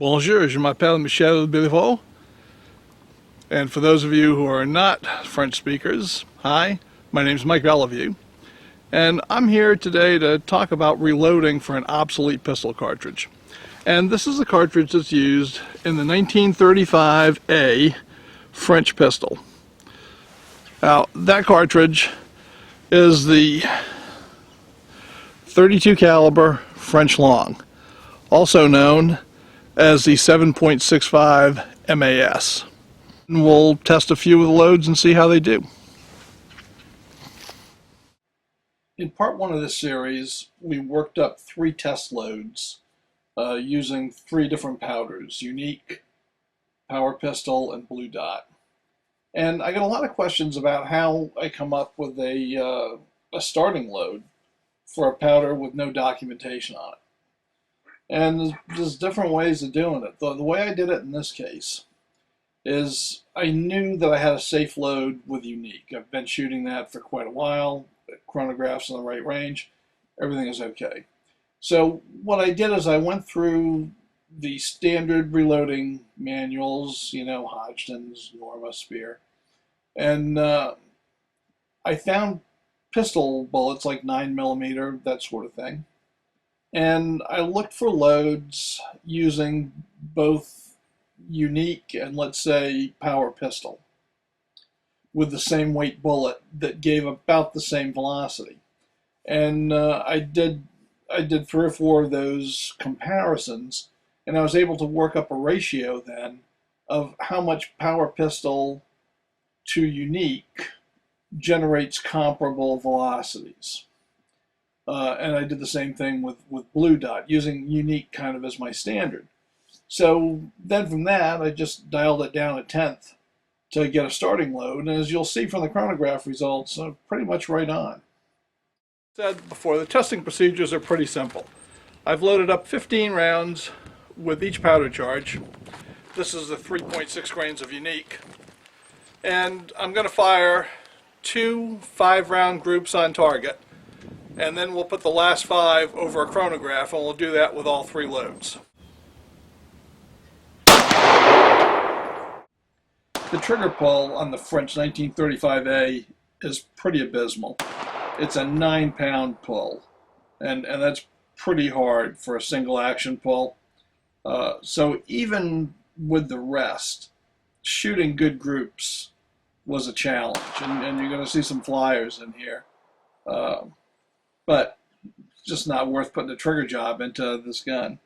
Bonjour, je m'appelle Michel Béliveau. And for those of you who are not French speakers, hi, my name is Mike Bellevue. And I'm here today to talk about reloading for an obsolete pistol cartridge. And this is a cartridge that's used in the 1935A French pistol. Now, that cartridge is the 32 caliber French long, also known as the 7.65 M.A.S. And we'll test a few of the loads and see how they do. In part one of this series, we worked up 3 test loads using 3 different powders: Unique, Power Pistol, and Blue Dot. And I got a lot of questions about how I come up with a starting load for a powder with no documentation on it. And there's different ways of doing it. The way I did it in this case is I knew that I had a safe load with Unique. I've been shooting that for quite a while. The chronograph's in the right range. Everything is okay. So what I did is I went through the standard reloading manuals, you know, Hodgdon's, Norma, Spear, and I found pistol bullets like 9mm, that sort of thing. And I looked for loads using both Unique and, let's say, Power Pistol with the same weight bullet that gave about the same velocity. And I did 3 or 4 of those comparisons, and I was able to work up a ratio then of how much Power Pistol to Unique generates comparable velocities. And I did the same thing with Blue Dot, using Unique kind of as my standard. So then from that, I just dialed it down a tenth to get a starting load. And as you'll see from the chronograph results, pretty much right on. As said before, the testing procedures are pretty simple. I've loaded up 15 rounds with each powder charge. This is the 3.6 grains of Unique. And I'm going to fire 2 5-round groups on target. And then we'll put the last 5 over a chronograph, and we'll do that with all 3 loads. The trigger pull on the French 1935A is pretty abysmal. It's a 9-pound pull, and that's pretty hard for a single action pull. So even with the rest, shooting good groups was a challenge, and you're going to see some flyers in here. But it's just not worth putting a trigger job into this gun.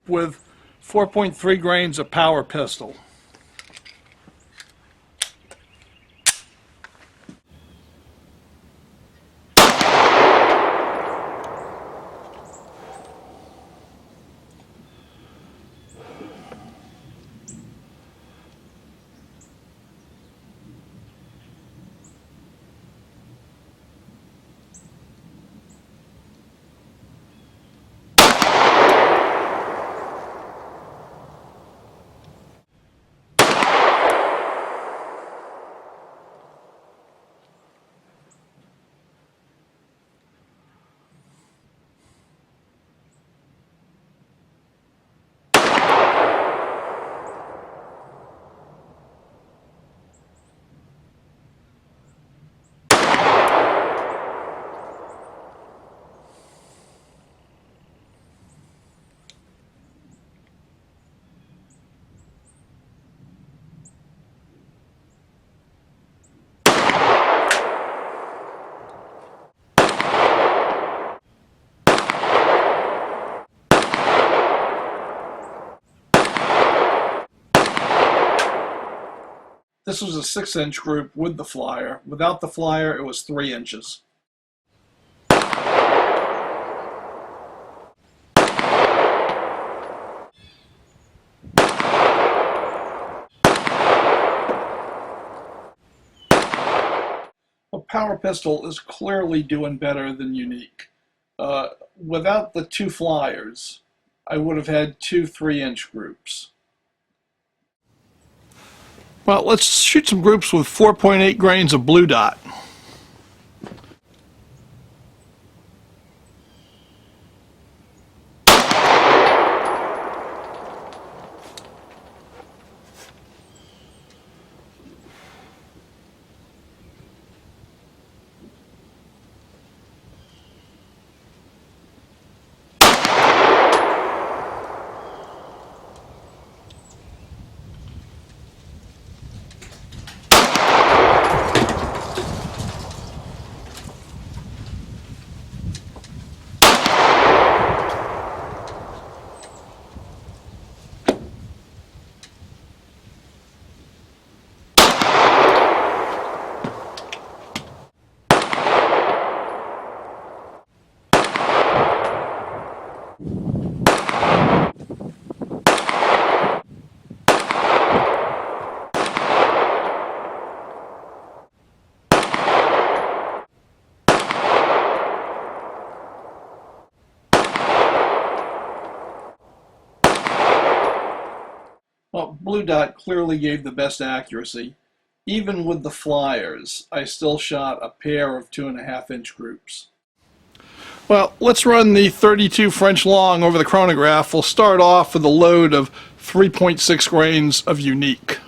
With 4.3 grains of Power Pistol. This was a 6-inch group with the flyer. Without the flyer, it was 3 inches. Power Pistol is clearly doing better than Unique. Without the two flyers, I would have had two 3-inch groups. Well, let's shoot some groups with 4.8 grains of blue dot. Well, blue dot clearly gave the best accuracy. Even with the flyers, I still shot a pair of 2.5-inch groups. Well, let's run the 32 French long over the chronograph. We'll start off with a load of 3.6 grains of Unique.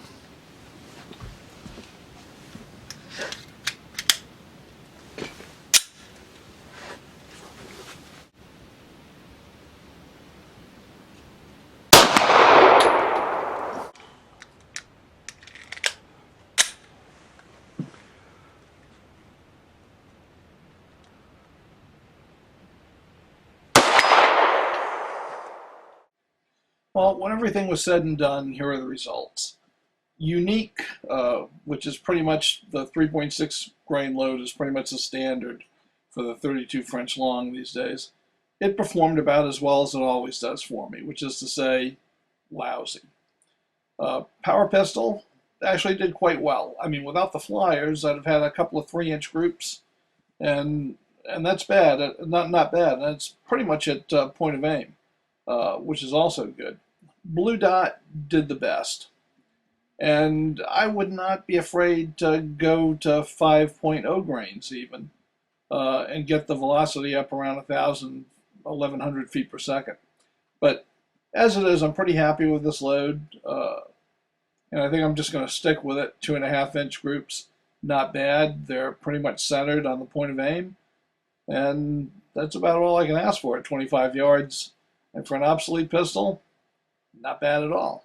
Well, when everything was said and done, here are the results. Unique, which is pretty much the 3.6 grain load, is pretty much the standard for the 32 French long these days. It performed about as well as it always does for me, which is to say, lousy. Power Pistol actually did quite well. I mean, without the flyers, I'd have had a couple of 3-inch groups, and that's bad. Not bad. That's pretty much at point of aim, which is also good. Blue dot did the best. And I would not be afraid to go to 5.0 grains even, and get the velocity up around 1,000, 1,100 feet per second. But as it is, I'm pretty happy with this load, and I think I'm just going to stick with it. 2.5-inch groups, not bad. They're pretty much centered on the point of aim, and that's about all I can ask for at 25 yards. And for an obsolete pistol, not bad at all.